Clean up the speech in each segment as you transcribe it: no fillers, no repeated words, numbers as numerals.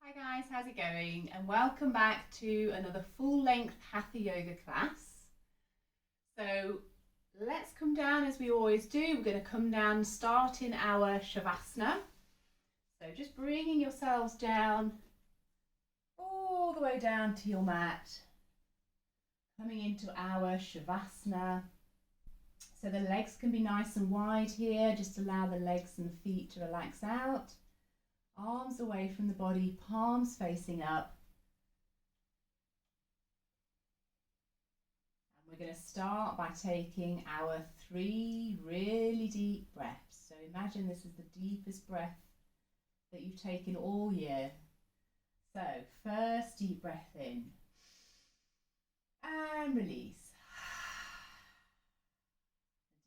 Hi guys, how's it going? And welcome back to another full-length Hatha Yoga class. So let's come down as we always do. We're going to come down starting our Shavasana. So just bringing yourselves down all the way down to your mat. Coming into our Shavasana. So the legs can be nice and wide here. Just allow the legs and the feet to relax out. Arms away from the body, palms facing up. And we're going to start by taking our 3 really deep breaths. So imagine this is the deepest breath that you've taken all year. So first deep breath in and release.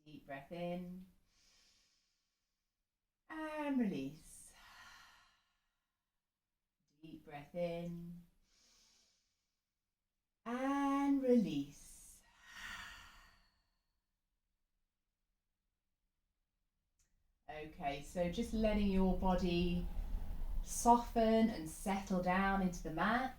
Deep breath in and release. Deep breath in and release. Okay, so just letting your body soften and settle down into the mat.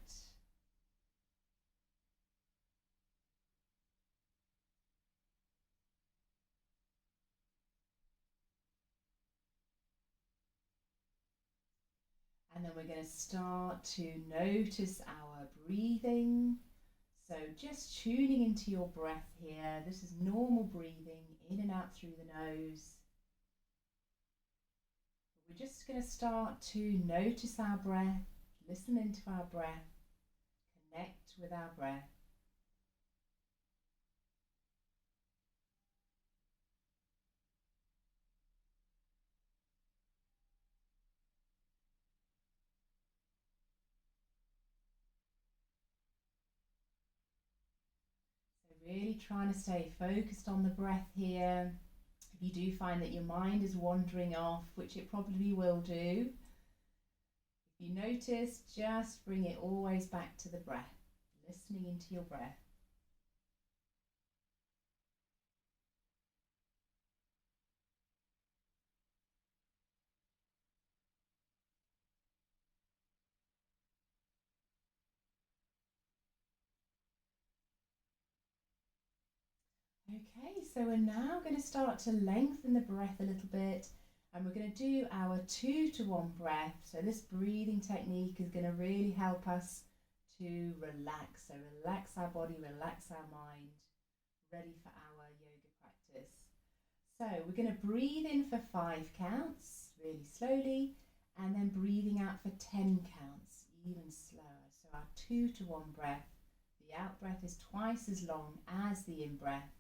And then we're going to start to notice our breathing. So just tuning into your breath here. This is normal breathing in and out through the nose. We're just going to start to notice our breath, listen into our breath, connect with our breath. Really trying to stay focused on the breath here. If you do find that your mind is wandering off, which it probably will do, if you notice, just bring it always back to the breath, listening into your breath. Okay, so we're now going to start to lengthen the breath a little bit, and we're going to do our 2 to 1 breath. So this breathing technique is going to really help us to relax. So relax our body, relax our mind, ready for our yoga practice. So we're going to breathe in for 5 counts, really slowly, and then breathing out for 10 counts, even slower. So our 2 to 1 breath, the out breath is twice as long as the in breath.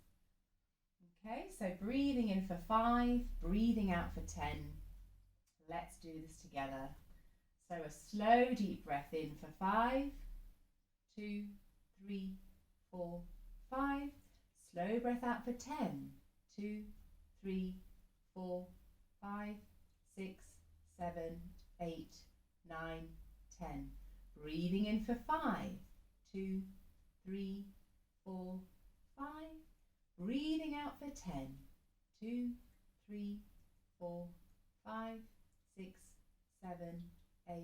Okay, so breathing in for 5, breathing out for 10. Let's do this together. So a slow deep breath in for 5, 2, 3, 4, 5. Slow breath out for 10, 2, 3, 4, 5, 6, 7, 8, 9, 10. Breathing in for 5, 2, 3, 4, 5. Breathing out for 10, 2, 3, 4, 5, 6, 7, 8, 9, 10.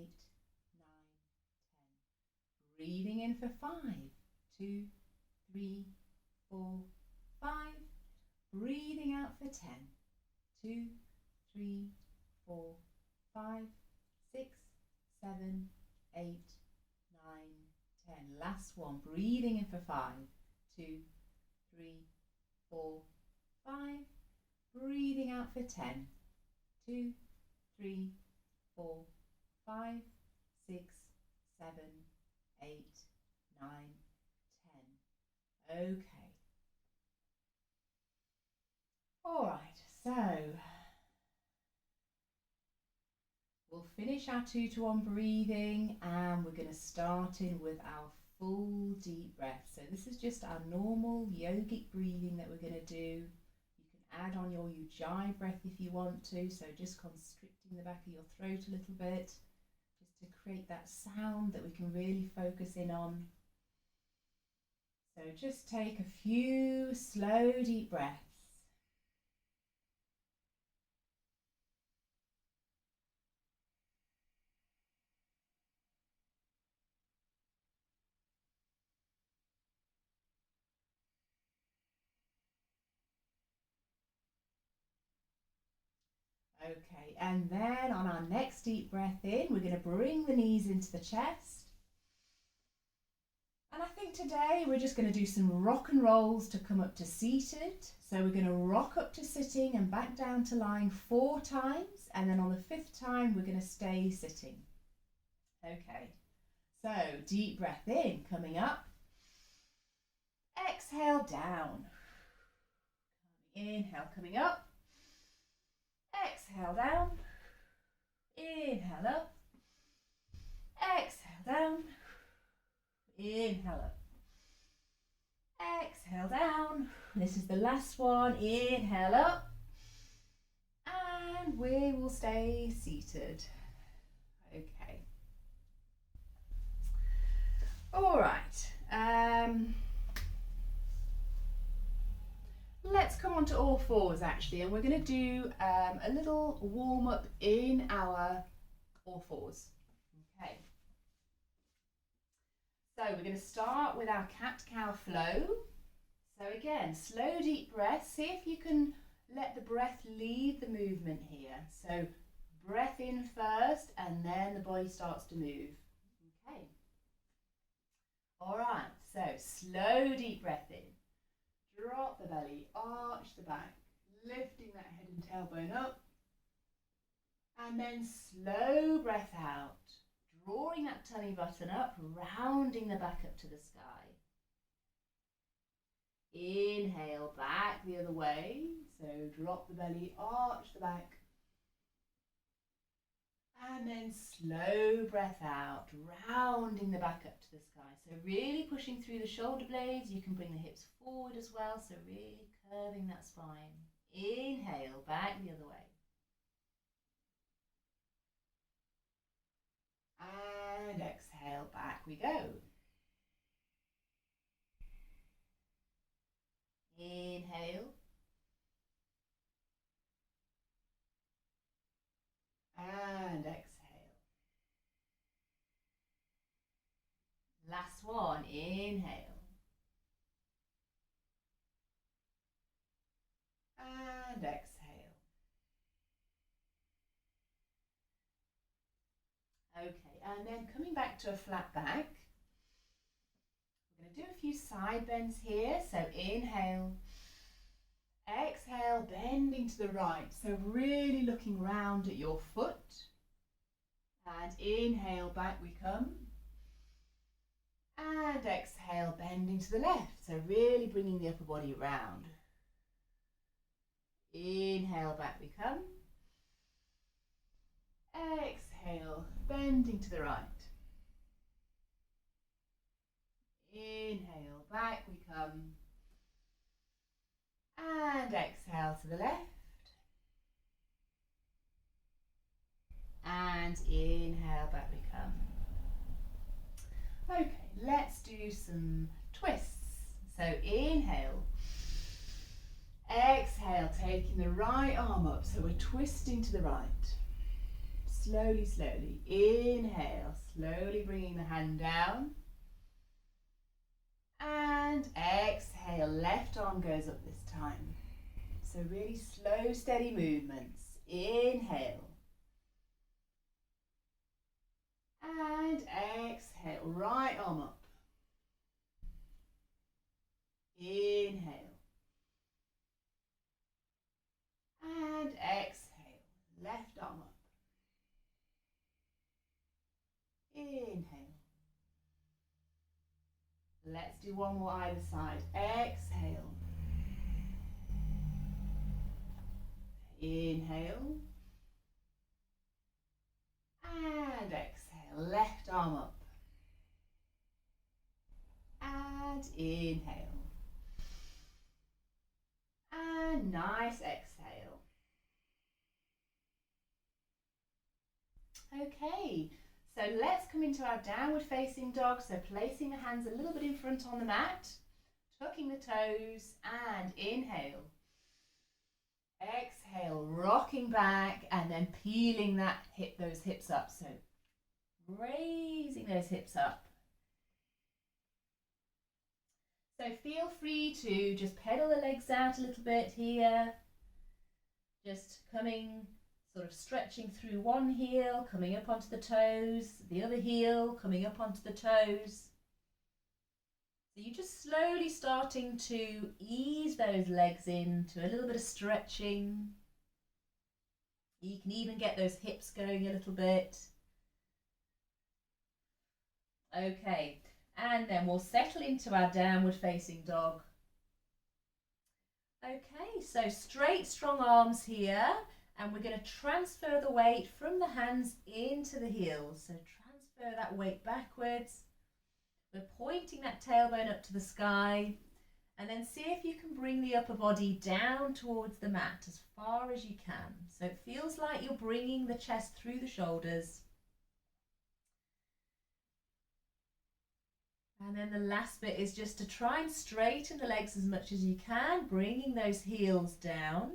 Breathing in for 5, 2, 3, 4, 5. Breathing out for 10, 2, 3, 4, 5, 6, 7, 8, 9, 10. Last one. Breathing in for 5, 2, 3, 4, 5. Breathing out for 10, 2, 3, 4, 5, 6, 7, 8, 9, 10. Okay. All right, so we'll finish our 2 to 1 breathing, and we're going to start in with our full deep breath. So this is just our normal yogic breathing that we're going to do. You can add on your Ujjayi breath if you want to, so just constricting the back of your throat a little bit, just to create that sound that we can really focus in on. So just take a few slow deep breaths. Okay, and then on our next deep breath in, we're going to bring the knees into the chest. And I think today we're just going to do some rock and rolls to come up to seated. So we're going to rock up to sitting and back down to lying 4 times. And then on the 5th time, we're going to stay sitting. Okay, so deep breath in, coming up. Exhale down. Inhale, coming up. Exhale down. Inhale up. Exhale down. Inhale up. Exhale down. This is the last one. Inhale up. And we will stay seated. Okay. All right. Let's come on to all fours actually, and we're going to do a little warm up in our all fours. Okay. So we're going to start with our cat-cow flow. So again, slow deep breath. See if you can let the breath lead the movement here. So breath in first and then the body starts to move. Okay. All right, so slow deep breath in. Drop the belly, arch the back, lifting that head and tailbone up. And then slow breath out. Drawing that tummy button up, rounding the back up to the sky. Inhale, back the other way. So drop the belly, arch the back. And then slow breath out, rounding the back up to the sky. So really pushing through the shoulder blades. You can bring the hips forward as well. So really curving that spine. Inhale, back the other way. And exhale, back we go. Inhale. And exhale. Last one, inhale. And exhale. Okay, and then coming back to a flat back, we're going to do a few side bends here. So inhale, exhale, bending to the right. So really looking round at your foot. And inhale, back we come. And exhale, bending to the left. So really bringing the upper body round. Inhale, back we come. Exhale, bending to the right. Inhale, back we come. And exhale to the left. And inhale, back we come. Okay, let's do some twists. So inhale. Exhale, taking the right arm up. So we're twisting to the right. Slowly, slowly. Inhale, slowly bringing the hand down. And exhale, left arm goes up this time. So really slow, steady movements. Inhale. And exhale, right arm up. Inhale. And exhale, left arm up. Inhale. Let's do one more either side. Exhale. Inhale. And exhale, left arm up. And inhale. And nice exhale. Okay, so let's come into our downward facing dog. So placing the hands a little bit in front on the mat, tucking the toes, and inhale. Exhale, rocking back and then peeling those hips up. So raising those hips up. So feel free to just pedal the legs out a little bit here. Just coming Sort of stretching through one heel, coming up onto the toes, the other heel coming up onto the toes. So you're just slowly starting to ease those legs into a little bit of stretching. You can even get those hips going a little bit. Okay, and then we'll settle into our downward facing dog. Okay, so straight, strong arms here, and we're going to transfer the weight from the hands into the heels. So transfer that weight backwards. We're pointing that tailbone up to the sky, and then see if you can bring the upper body down towards the mat as far as you can. So it feels like you're bringing the chest through the shoulders. And then the last bit is just to try and straighten the legs as much as you can, bringing those heels down.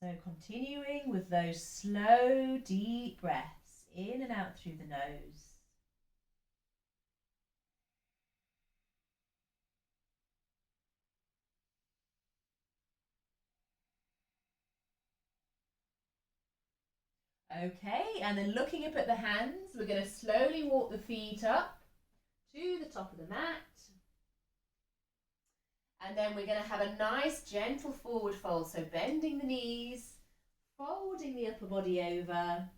So continuing with those slow, deep breaths in and out through the nose. Okay, and then looking up at the hands, we're going to slowly walk the feet up to the top of the mat. And then we're going to have a nice gentle forward fold. So bending the knees, folding the upper body over.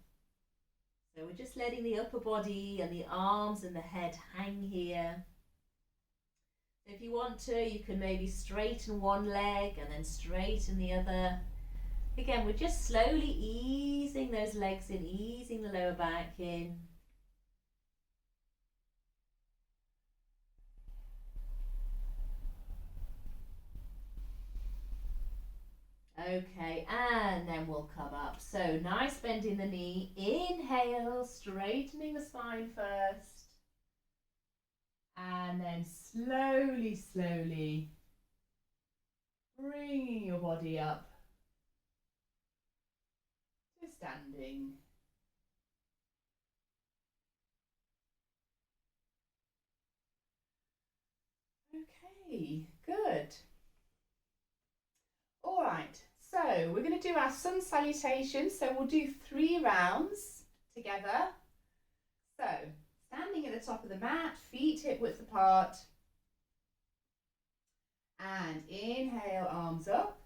So we're just letting the upper body and the arms and the head hang here. If you want to, you can maybe straighten one leg and then straighten the other. Again, we're just slowly easing those legs in, easing the lower back in. Okay, and then we'll come up. So nice bend in the knee. Inhale, straightening the spine first. And then slowly, slowly bringing your body up to standing. Okay, good. All right, so we're going to do our sun salutations. So we'll do 3 rounds together. So standing at the top of the mat, feet hip width apart. And inhale, arms up.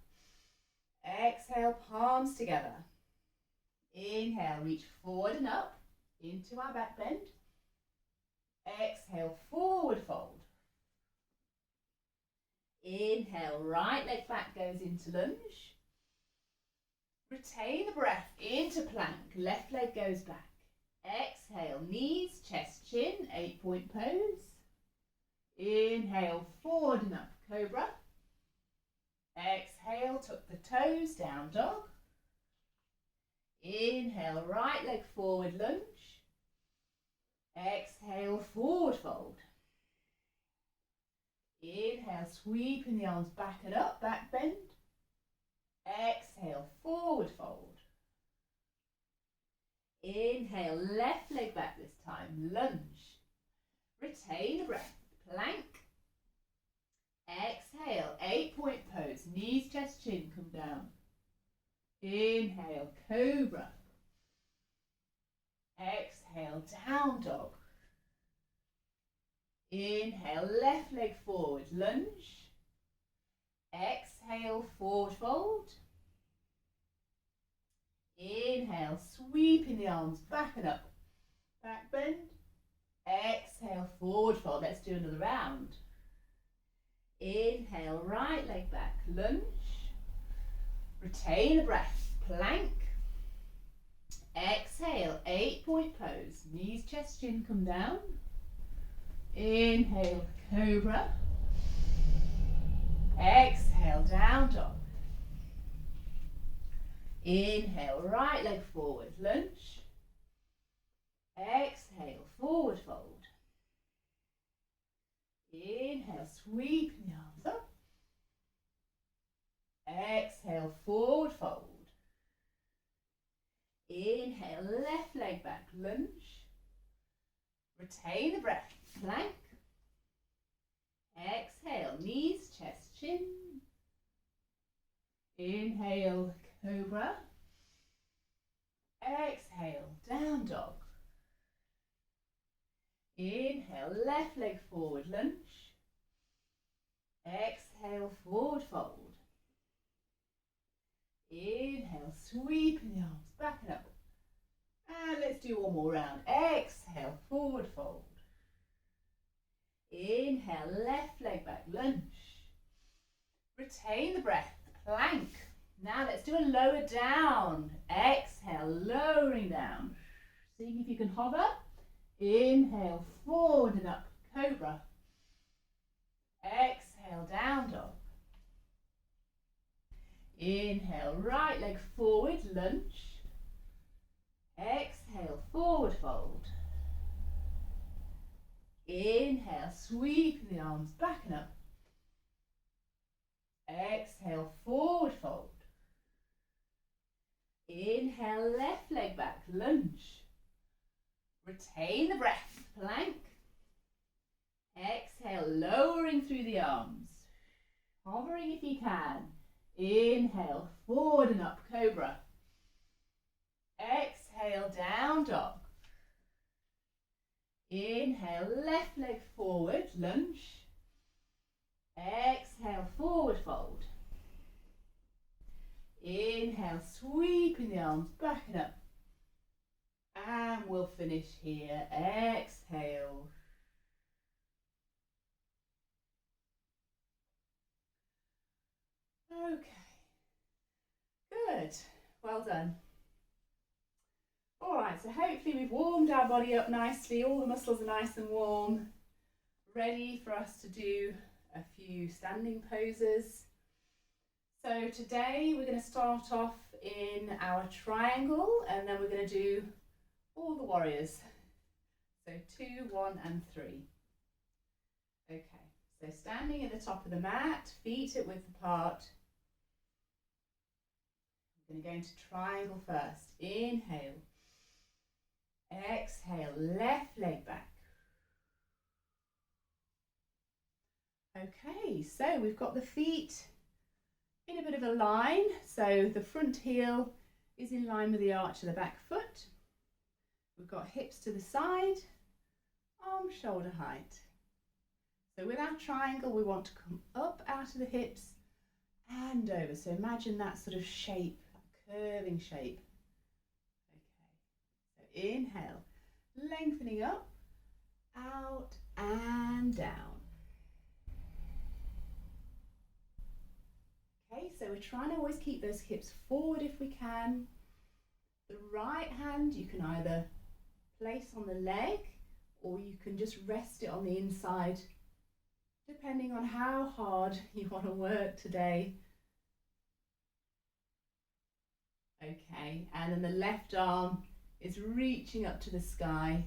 Exhale, palms together. Inhale, reach forward and up into our back bend. Exhale, forward fold. Inhale, right leg back goes into lunge. Retain the breath into plank, left leg goes back. Exhale, knees, chest, chin, 8-point pose. Inhale, forward and up, cobra. Exhale, tuck the toes, down dog. Inhale, right leg forward, lunge. Exhale, forward fold. Inhale, sweeping the arms back and up, back bend. Exhale, forward fold. Inhale, left leg back this time, lunge. Retain the breath, plank. Exhale, 8-point pose, knees, chest, chin, come down. Inhale, cobra. Exhale, down dog. Inhale, left leg forward, lunge. Exhale, forward fold. Inhale, sweeping the arms back and up, back bend. Exhale, forward fold. Let's do another round. Inhale, right leg back, lunge. Retain the breath, plank. Exhale, 8-point pose, knees, chest, chin, come down. Inhale, cobra. Exhale, down dog. Inhale, right leg forward, lunge. Exhale, forward fold. Inhale, sweeping the arms up. Exhale, forward fold. Inhale, left leg back, lunge. Retain the breath, plank. Exhale, knees, chest, chin. Inhale, cobra. Exhale, down dog. Inhale, left leg forward, lunge. Exhale, forward fold. Inhale, sweeping the arms back and up. And let's do one more round. Exhale, forward fold. Inhale, left leg back, lunge. Retain the breath, plank. Now let's do a lower down. Exhale, lowering down. See if you can hover. Inhale, forward and up, cobra. Exhale, down dog. Inhale, right leg forward, lunge. Exhale, forward fold. Inhale, sweeping the arms back and up. Exhale, forward fold. Inhale, left leg back, lunge. Retain the breath, plank. Exhale, lowering through the arms. Hovering if you can. Inhale, forward and up, cobra. Exhale, down dog. Inhale, left leg forward, lunge. Exhale, forward fold. Inhale, sweeping the arms back and up. And we'll finish here. Exhale. Okay. Good. Well done. All right, so hopefully we've warmed our body up nicely. All the muscles are nice and warm. Ready for us to do a few standing poses. So today we're going to start off in our triangle and then we're going to do all the warriors. So 2, 1 and 3. Okay, so standing at the top of the mat, feet at width apart. We're going to go into triangle first. Inhale. Exhale, left leg back. Okay, so we've got the feet in a bit of a line. So the front heel is in line with the arch of the back foot. We've got hips to the side, arms shoulder height. So with our triangle, we want to come up out of the hips and over. So imagine that sort of shape, curving shape. Okay, so inhale, lengthening up, out and down. Okay, so we're trying to always keep those hips forward if we can. The right hand you can either place on the leg or you can just rest it on the inside, depending on how hard you want to work today. Okay, and then the left arm is reaching up to the sky.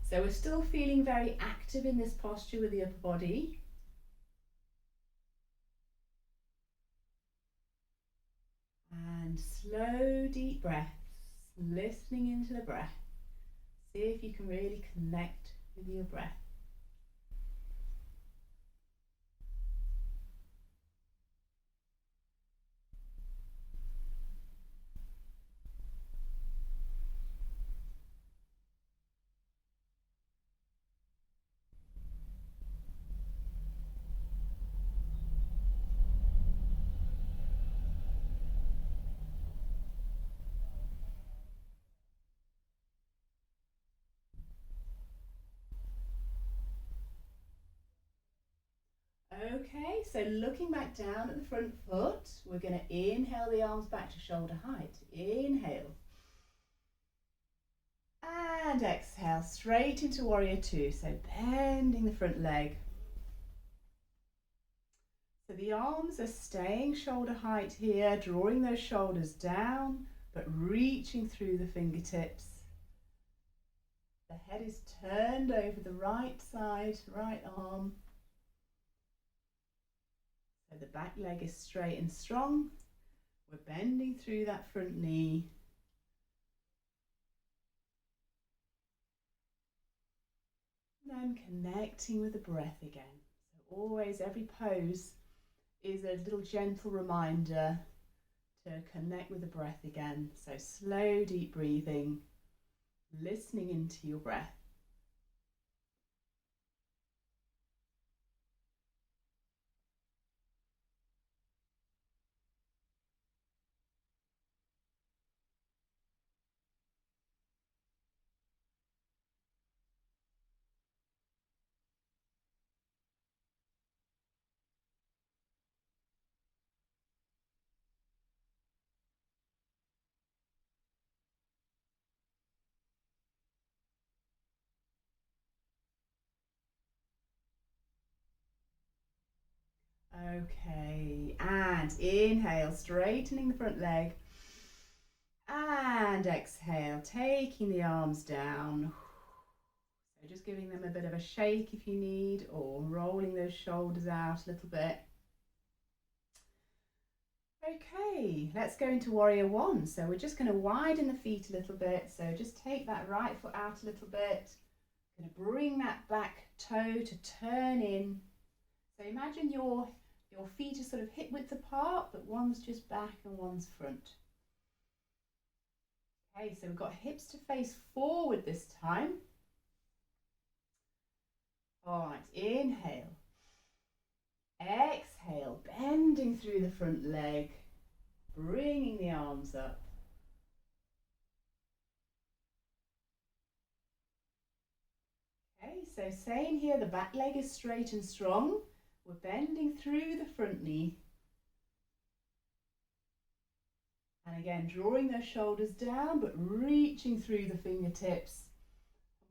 So we're still feeling very active in this posture with the upper body. And slow, deep breaths, listening into the breath. See if you can really connect with your breath. Okay, so looking back down at the front foot, we're going to inhale the arms back to shoulder height. Inhale. And exhale, straight into warrior 2. So bending the front leg. So the arms are staying shoulder height here, drawing those shoulders down, but reaching through the fingertips. The head is turned over the right side, right arm. So the back leg is straight and strong. We're bending through that front knee. then connecting with the breath again. So always, every pose is a little gentle reminder to connect with the breath again. So slow, deep breathing, listening into your breath. Okay, and inhale, straightening the front leg. And exhale, taking the arms down. So just giving them a bit of a shake if you need, or rolling those shoulders out a little bit. Okay, let's go into warrior one. So we're just going to widen the feet a little bit. So just take that right foot out a little bit. Going to bring that back toe to turn in. So imagine your feet are sort of hip width apart, but one's just back and one's front. Okay, so we've got hips to face forward this time. All right, inhale. Exhale, bending through the front leg, bringing the arms up. Okay, so same here, the back leg is straight and strong. We're bending through the front knee. And again, drawing those shoulders down, but reaching through the fingertips.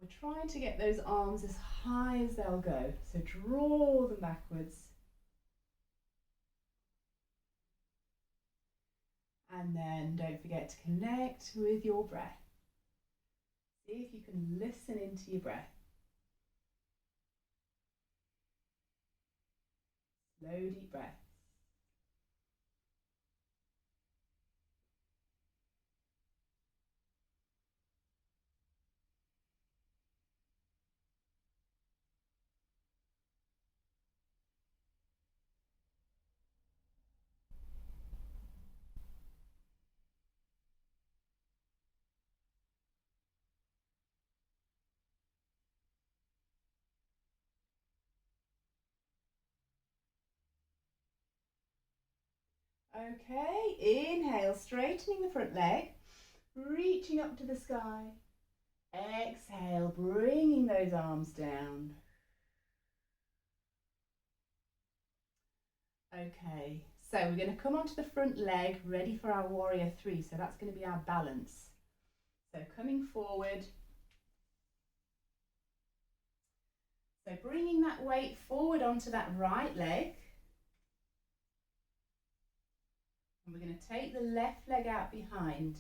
We're trying to get those arms as high as they'll go. So draw them backwards. And then don't forget to connect with your breath. See if you can listen into your breath. Slow, deep breath. Okay, inhale, straightening the front leg, reaching up to the sky. Exhale, bringing those arms down. Okay, so we're going to come onto the front leg, ready for our warrior three. So that's going to be our balance. So coming forward. So bringing that weight forward onto that right leg. And we're going to take the left leg out behind.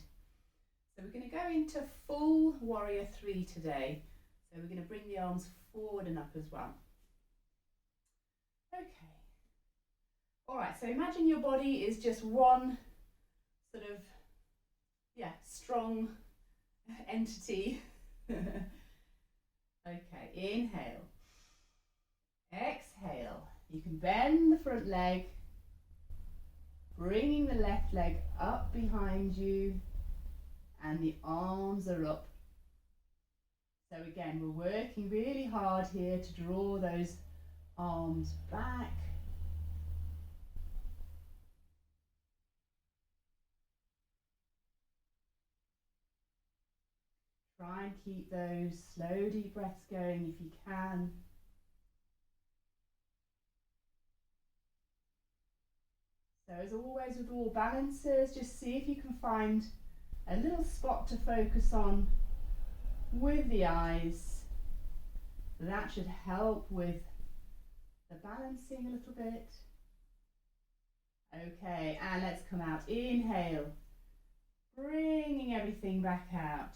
So we're going to go into full warrior three today. So we're going to bring the arms forward and up as well. Okay. All right, so imagine your body is just one sort of, strong entity. Okay, inhale. Exhale. You can bend the front leg, bringing the left leg up behind you, and the arms are up. So again, we're working really hard here to draw those arms back. Try and keep those slow, deep breaths going if you can. So as always with all balances, just see if you can find a little spot to focus on with the eyes. That should help with the balancing a little bit. Okay, and let's come out. Inhale, bringing everything back out.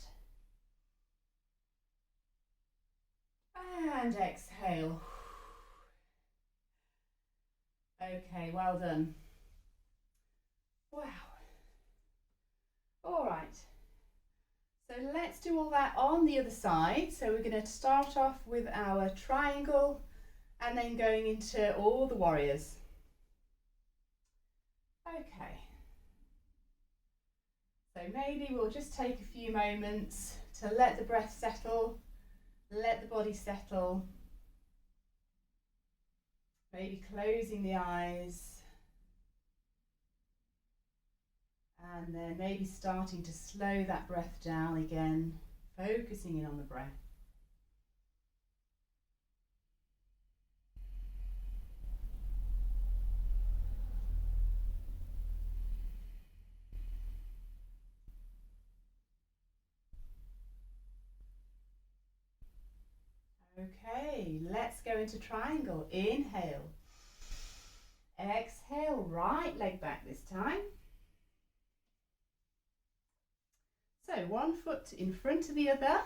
And exhale. Okay, well done. Wow. All right. So So let's do all that on the other side. So we're going to start off with our triangle and then going into all the warriors. Okay. So maybe we'll just take a few moments to let the breath settle, let the body settle. Maybe closing the eyes. And then maybe starting to slow that breath down again, focusing in on the breath. Okay, let's go into triangle. Inhale. Exhale, right leg back this time. So one foot in front of the other,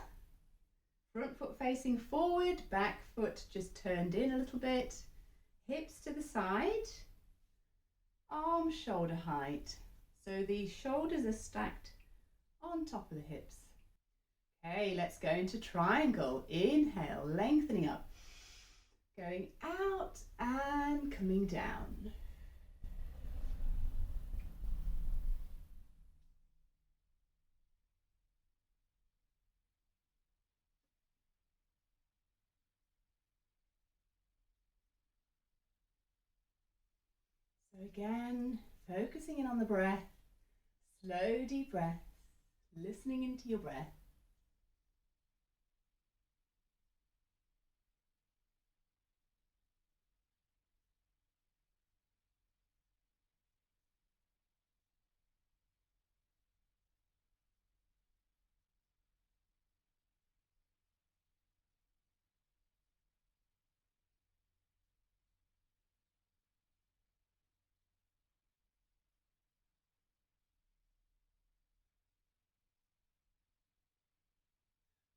front foot facing forward, back foot just turned in a little bit, hips to the side, arms shoulder height. So the shoulders are stacked on top of the hips. Okay, let's go into triangle. Inhale, lengthening up, going out and coming down. So again, focusing in on the breath, slow deep breath, listening into your breath.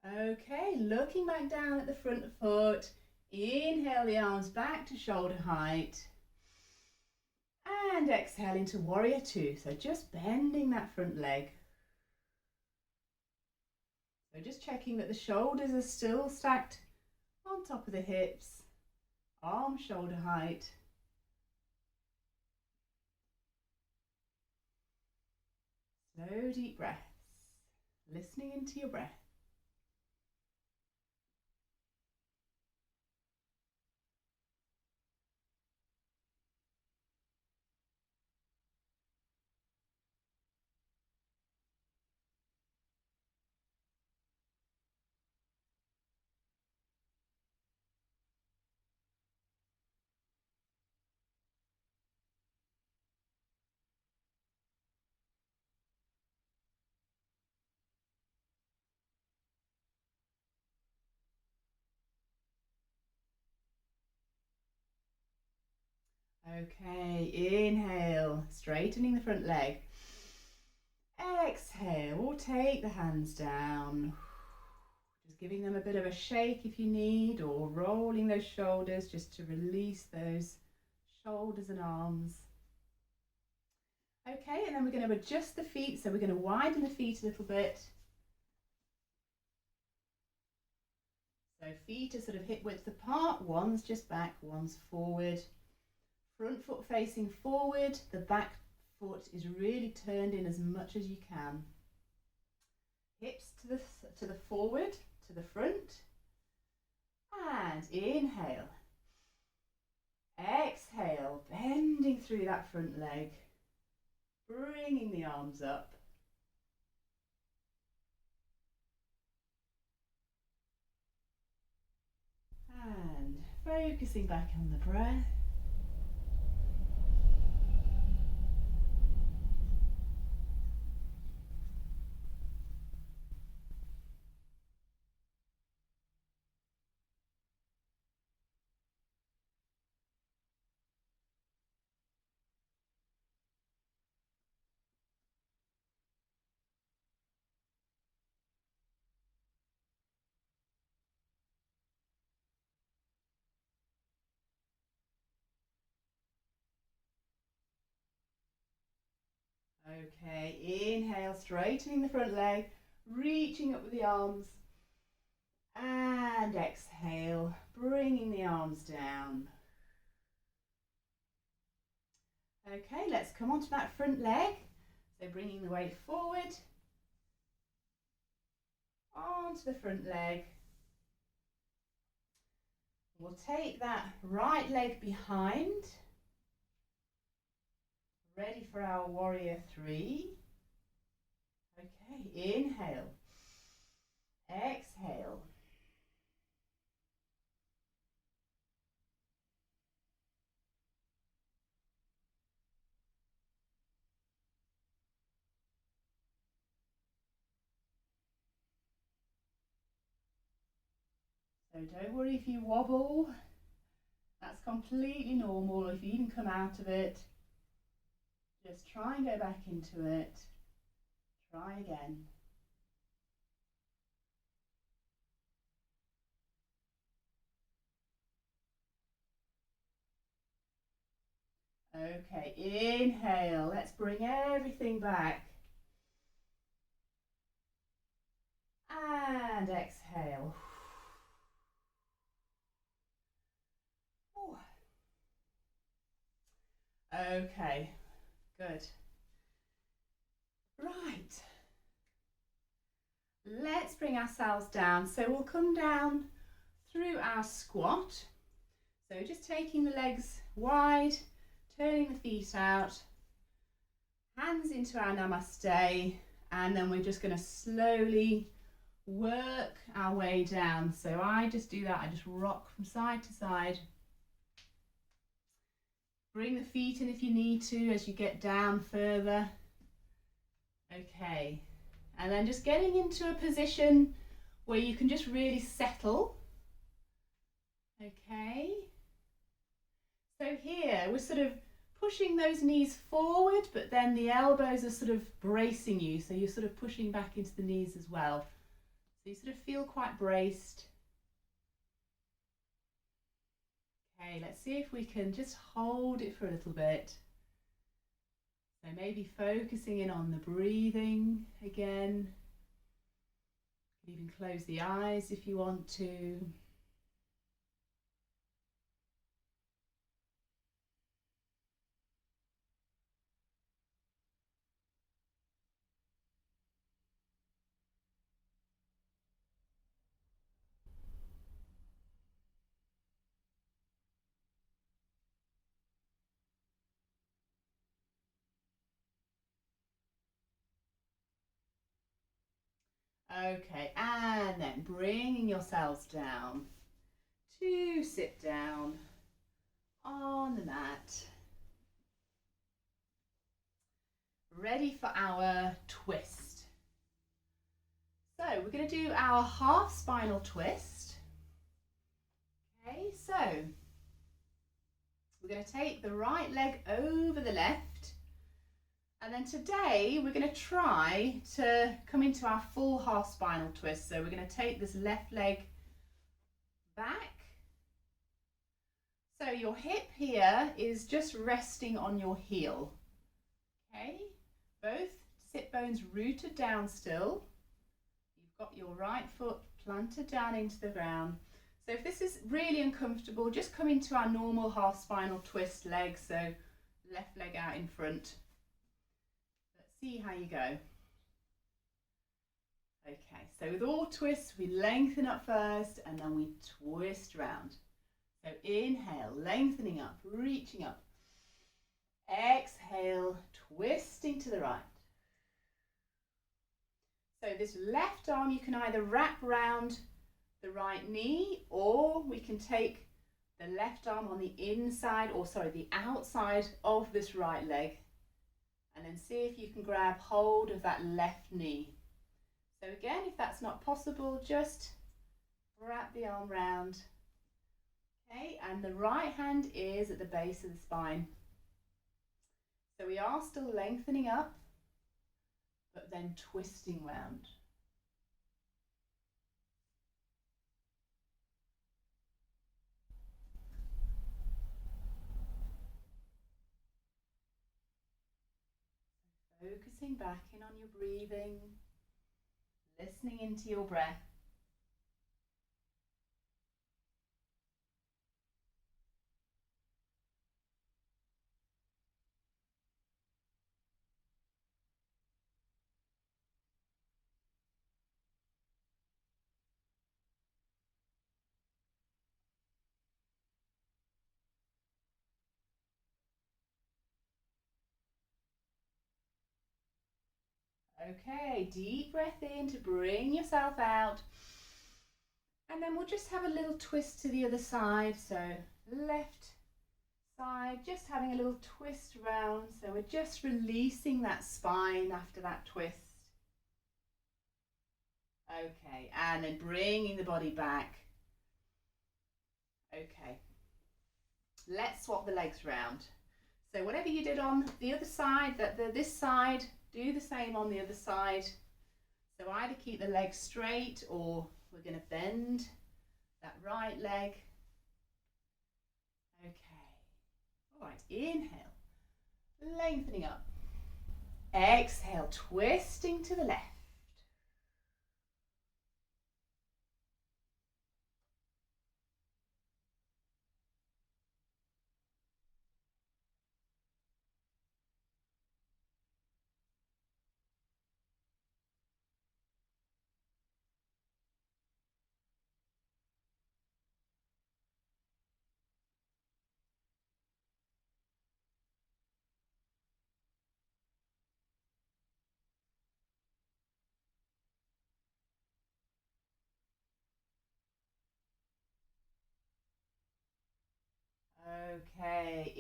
Okay, looking back down at the front foot, inhale the arms back to shoulder height and exhale into warrior two. So just bending that front leg. So just checking that the shoulders are still stacked on top of the hips, arms shoulder height. Slow deep breaths, listening into your breath. Okay, inhale, straightening the front leg. Exhale, we'll take the hands down. Just giving them a bit of a shake if you need, or rolling those shoulders just to release those shoulders and arms. Okay, and then we're going to adjust the feet, so we're going to widen the feet a little bit. So feet are sort of hip width apart, one's just back, one's forward. Front foot facing forward, the back foot is really turned in as much as you can. Hips to the forward, to the front. And inhale. Exhale, bending through that front leg. Bringing the arms up. And focusing back on the breath. Okay, inhale, straightening the front leg, reaching up with the arms. And exhale, bringing the arms down. Okay, let's come onto that front leg. So bringing the weight forward, onto the front leg. We'll take that right leg behind. Ready for our warrior 3. Okay, inhale, exhale. So don't worry if you wobble, that's completely normal. If you even come out of it, just try and go back into it. Try again. Okay, inhale, let's bring everything back. And exhale. Okay, good. Right. Let's bring ourselves down. So we'll come down through our squat. So just taking the legs wide, turning the feet out, hands into our namaste, and then we're just going to slowly work our way down. So I just do that, I just rock from side to side. Bring the feet in if you need to as you get down further. Okay, and then just getting into a position where you can just really settle. Okay, so here we're sort of pushing those knees forward, but then the elbows are sort of bracing you, so you're sort of pushing back into the knees as well. So you sort of feel quite braced. Okay, let's see if we can just hold it for a little bit. So maybe focusing in on the breathing again. You can even close the eyes if you want to. Okay, and then bringing yourselves down to sit down on the mat. Ready for our twist. So we're going to do our half spinal twist. Okay, so we're going to take the right leg over the left. And then today we're going to try to come into our full half spinal twist. So we're going to take this left leg back. So your hip here is just resting on your heel. Okay, both sit bones rooted down still. You've got your right foot planted down into the ground. So if this is really uncomfortable, just come into our normal half spinal twist leg. So left leg out in front. See how you go. Okay, so with all twists, we lengthen up first and then we twist round. So inhale, lengthening up, reaching up. Exhale, twisting to the right. So this left arm, you can either wrap round the right knee, or we can take the left arm on the inside, or sorry, the outside of this right leg. And then see if you can grab hold of that left knee. So again, if that's not possible, just wrap the arm round. Okay, and the right hand is at the base of the spine. So we are still lengthening up, but then twisting round. Focusing back in on your breathing, listening into your breath. Okay, deep breath in to bring yourself out. And then we'll just have a little twist to the other side. So left side, just having a little twist round. So we're just releasing that spine after that twist. Okay, and then bringing the body back. Okay, let's swap the legs round. So whatever you did on the other side, this side, do the same on the other side. So either keep the legs straight or we're going to bend that right leg. Okay. All right, inhale, lengthening up. Exhale, twisting to the left. Okay,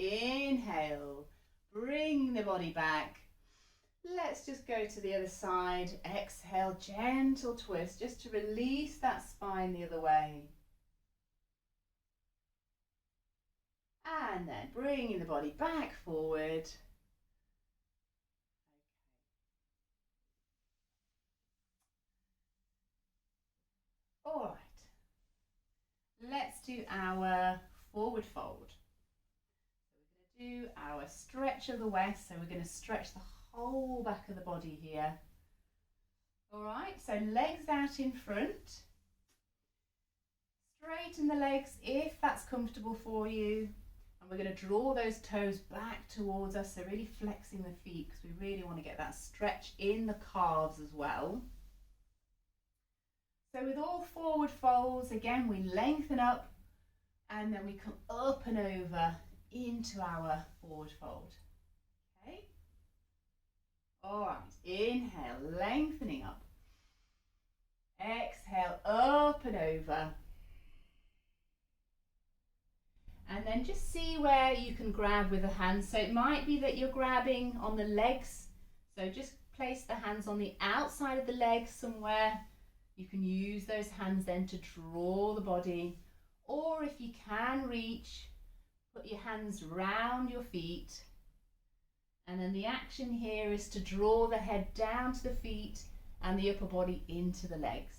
inhale, bring the body back. Let's just go to the other side. Exhale, gentle twist, just to release that spine the other way. And then bringing the body back forward. All right, let's do our forward fold. So we're going to do our stretch of the west. So we're going to stretch the whole back of the body here. All right, so legs out in front. Straighten the legs if that's comfortable for you. And we're going to draw those toes back towards us, so really flexing the feet because we really want to get that stretch in the calves as well. So with all forward folds, again, we lengthen up and then we come up and over into our forward fold. Okay. All right, inhale, lengthening up. Exhale, up and over. And then just see where you can grab with the hands. So it might be that you're grabbing on the legs. So just place the hands on the outside of the legs somewhere. You can use those hands then to draw the body. Or if you can reach, put your hands round your feet. And then the action here is to draw the head down to the feet and the upper body into the legs.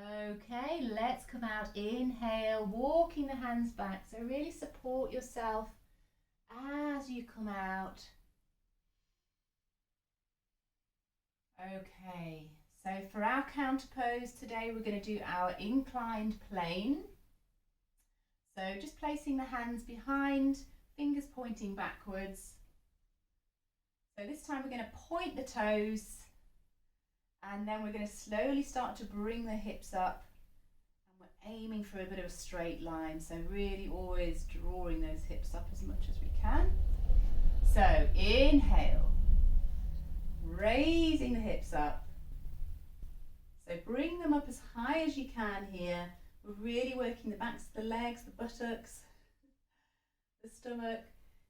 Okay, let's come out. Inhale, walking the hands back. So really support yourself as you come out. Okay, so for our counter pose today, we're going to do our inclined plane. So just placing the hands behind, fingers pointing backwards. So this time we're going to point the toes. And then we're going to slowly start to bring the hips up, and we're aiming for a bit of a straight line, so really always drawing those hips up as much as we can. So inhale, raising the hips up. So bring them up as high as you can here. We're really working the backs of the legs, the buttocks, the stomach.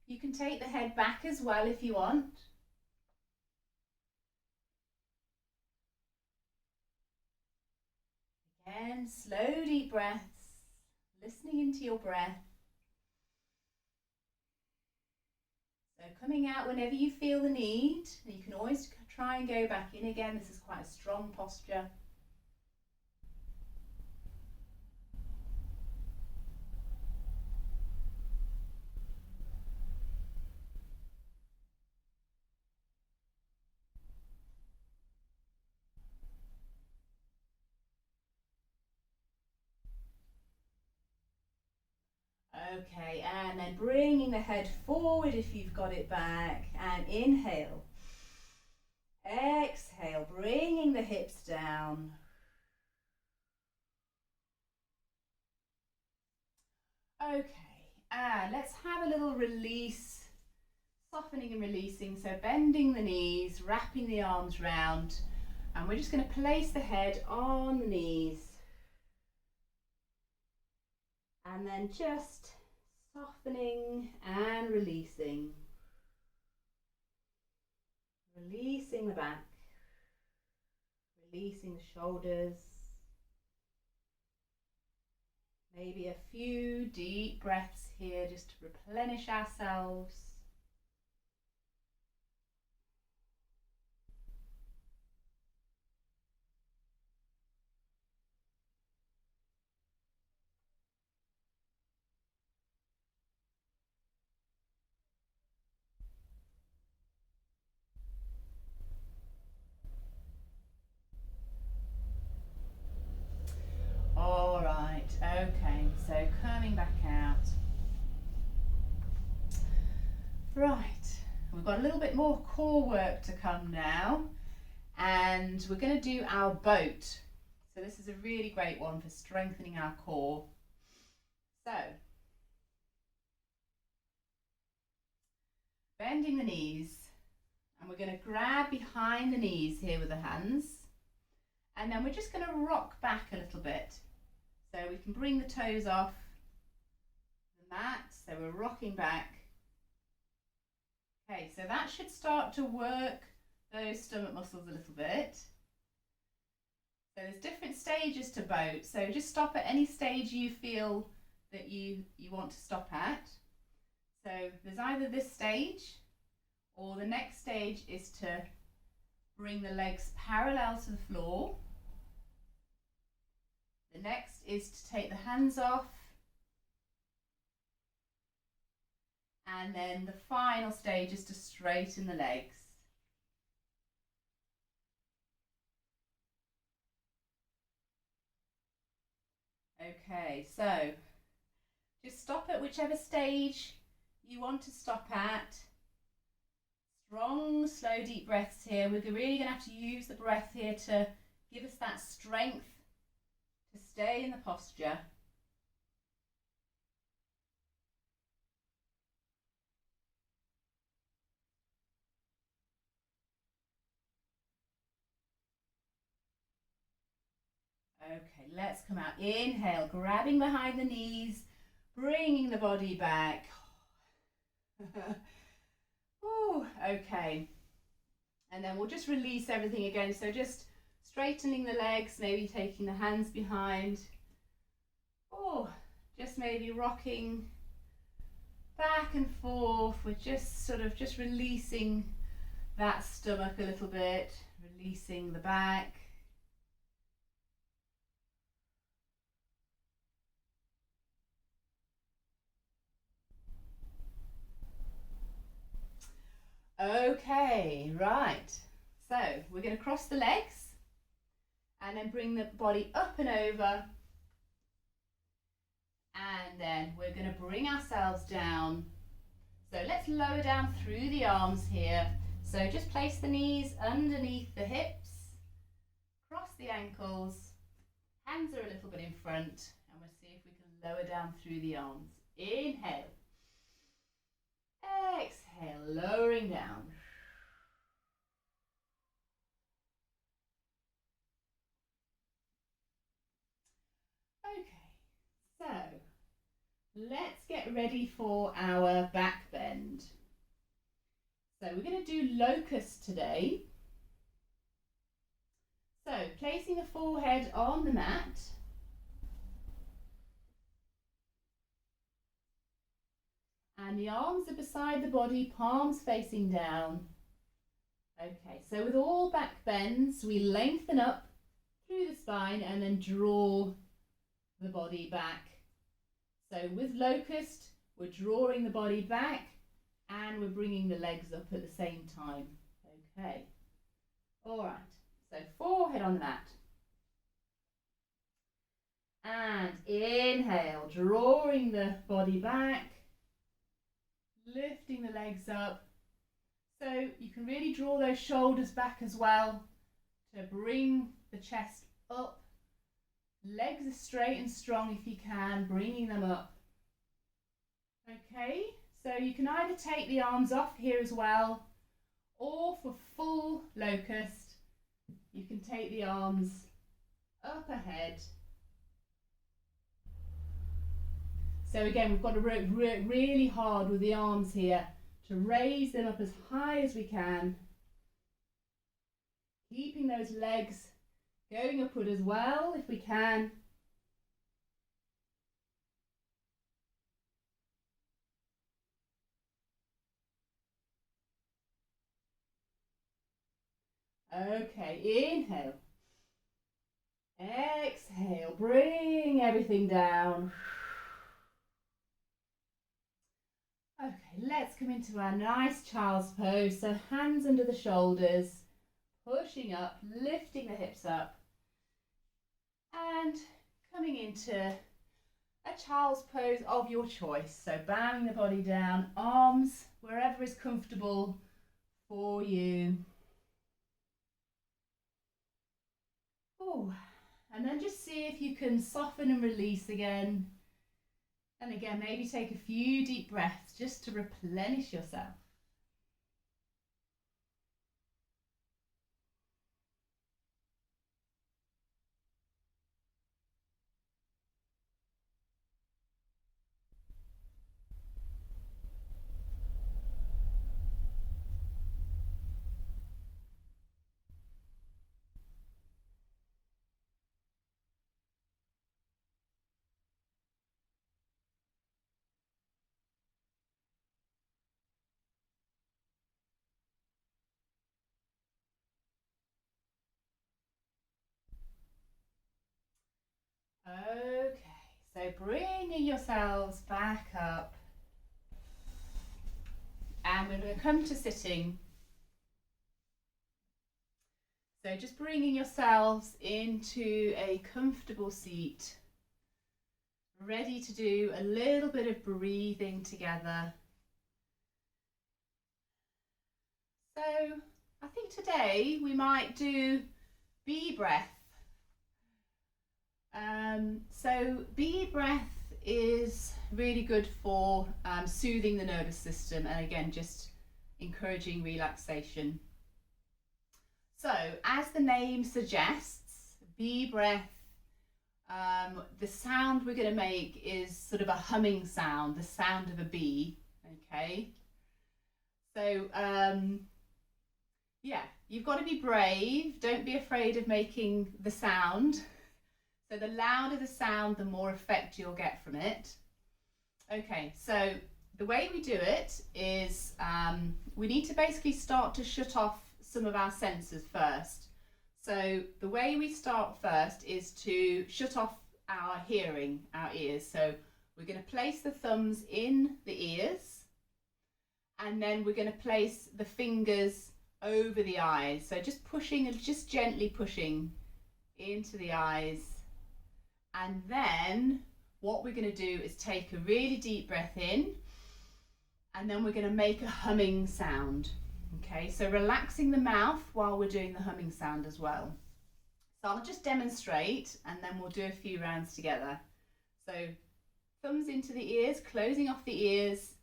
You can take the head back as well if you want. Again, slow deep breaths, listening into your breath. So coming out whenever you feel the need, and you can always try and go back in again. This is quite a strong posture. Okay, and then bringing the head forward if you've got it back, and inhale. Exhale, bringing the hips down. Okay, and let's have a little release, softening and releasing. So bending the knees, wrapping the arms round, and we're just going to place the head on the knees. And then just softening and releasing. Releasing the back, releasing the shoulders. Maybe a few deep breaths here just to replenish ourselves. All right, okay, so coming back out. Right, we've got a little bit more core work to come now, and we're going to do our boat. So this is a really great one for strengthening our core. So, bending the knees, and we're going to grab behind the knees here with the hands, and then we're just going to rock back a little bit. So we can bring the toes off the mat, so we're rocking back. Okay, so that should start to work those stomach muscles a little bit. So there's different stages to boat, so just stop at any stage you feel that you want to stop at. So there's either this stage, or the next stage is to bring the legs parallel to the floor. The next is to take the hands off. And then the final stage is to straighten the legs. Okay, so just stop at whichever stage you want to stop at. Strong, slow, deep breaths here. We're really going to have to use the breath here to give us that strength to stay in the posture. Okay, let's come out. Inhale, grabbing behind the knees, bringing the body back. Ooh, okay. And then we'll just release everything again. So just straightening the legs, maybe taking the hands behind. Or just maybe rocking back and forth. We're just sort of just releasing that stomach a little bit, releasing the back. Okay, right. So we're going to cross the legs and then bring the body up and over. And then we're going to bring ourselves down. So let's lower down through the arms here. So just place the knees underneath the hips, cross the ankles, hands are a little bit in front, and we'll see if we can lower down through the arms. Inhale. Exhale, lowering down. let's get ready for our back bend. So we're going to do Locust today. So placing the forehead on the mat. And the arms are beside the body, palms facing down. Okay, so with all back bends, we lengthen up through the spine and then draw the body back. So with Locust, we're drawing the body back and we're bringing the legs up at the same time. Okay, all right, so forehead on the mat. And inhale, drawing the body back, lifting the legs up. So you can really draw those shoulders back as well to bring the chest up. Legs are straight and strong if you can, bringing them up. Okay, so you can either take the arms off here as well, or for full Locust, you can take the arms up ahead. So again, we've got to work really hard with the arms here to raise them up as high as we can. Keeping those legs going upward as well if we can. Okay, inhale. Exhale, bring everything down. Okay, let's come into our nice child's pose. So hands under the shoulders, pushing up, lifting the hips up, and coming into a child's pose of your choice. So bowing the body down, arms wherever is comfortable for you. Oh, and then just see if you can soften and release again. And again, maybe take a few deep breaths just to replenish yourself. Okay, so bringing yourselves back up, and we're going to come to sitting. So just bringing yourselves into a comfortable seat, ready to do a little bit of breathing together. So I think today we might do bee breath. So bee breath is really good for soothing the nervous system and again just encouraging relaxation. So as the name suggests, bee breath, the sound we're going to make is sort of a humming sound, the sound of a bee. Okay, so yeah, you've got to be brave, don't be afraid of making the sound. So the louder the sound, the more effect you'll get from it. Okay, so the way we do it is we need to basically start to shut off some of our senses first. So the way we start first is to shut off our hearing, our ears. So we're going to place the thumbs in the ears and then we're going to place the fingers over the eyes. So just pushing and just gently pushing into the eyes. And then what we're going to do is take a really deep breath in and then we're going to make a humming sound. Okay, so relaxing the mouth while we're doing the humming sound as well. So I'll just demonstrate and then we'll do a few rounds together. So thumbs into the ears, closing off the ears,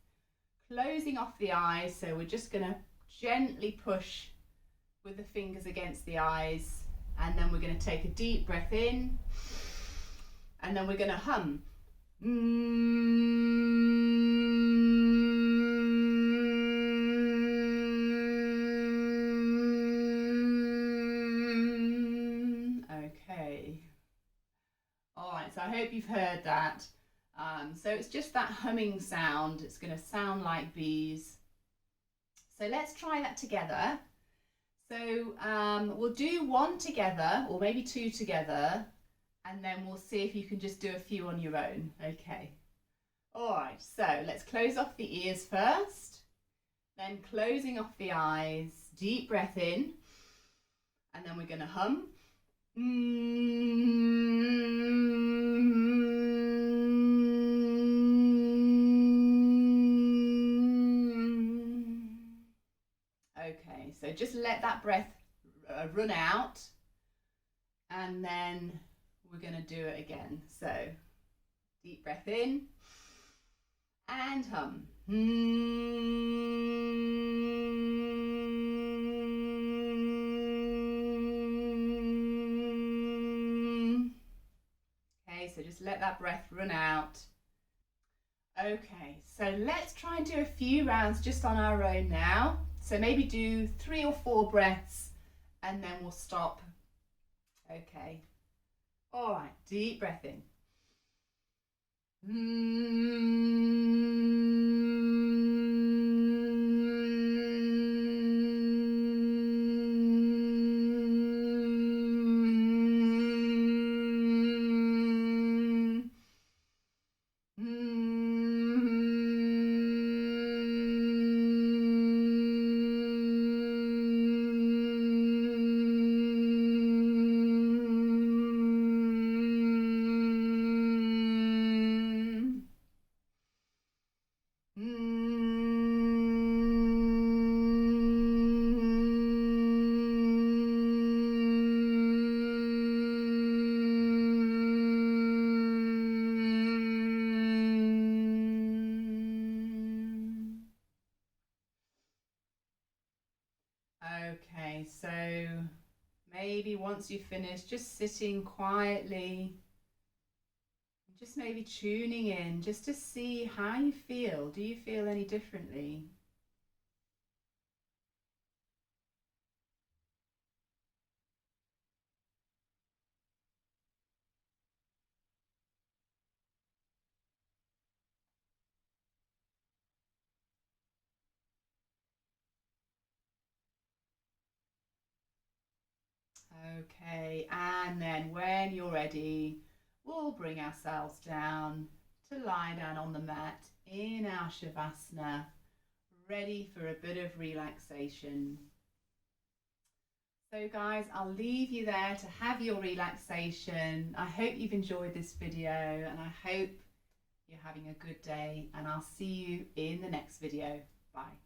closing off the eyes. So we're just going to gently push with the fingers against the eyes and then we're going to take a deep breath in. And then we're going to hum. Okay. All right, so I hope you've heard that. So it's just that humming sound. It's going to sound like bees. So let's try that together. So we'll do one together, or maybe two together, and then we'll see if you can just do a few on your own. Okay. All right, so let's close off the ears first, then closing off the eyes. Deep breath in, and then we're going to hum. Okay, so just let that breath run out, and then we're going to do it again. So deep breath in and hum. Okay, so just let that breath run out. Okay, so let's try and do a few rounds just on our own now. So maybe do 3 or 4 breaths and then we'll stop. Okay. All right, deep breath in. Okay, so maybe once you finish, just sitting quietly, just maybe tuning in just to see how you feel. Do you feel any differently? Okay, and then when you're ready, we'll bring ourselves down to lie down on the mat in our Shavasana, ready for a bit of relaxation. So guys, I'll leave you there to have your relaxation. I hope you've enjoyed this video and I hope you're having a good day, and I'll see you in the next video. Bye.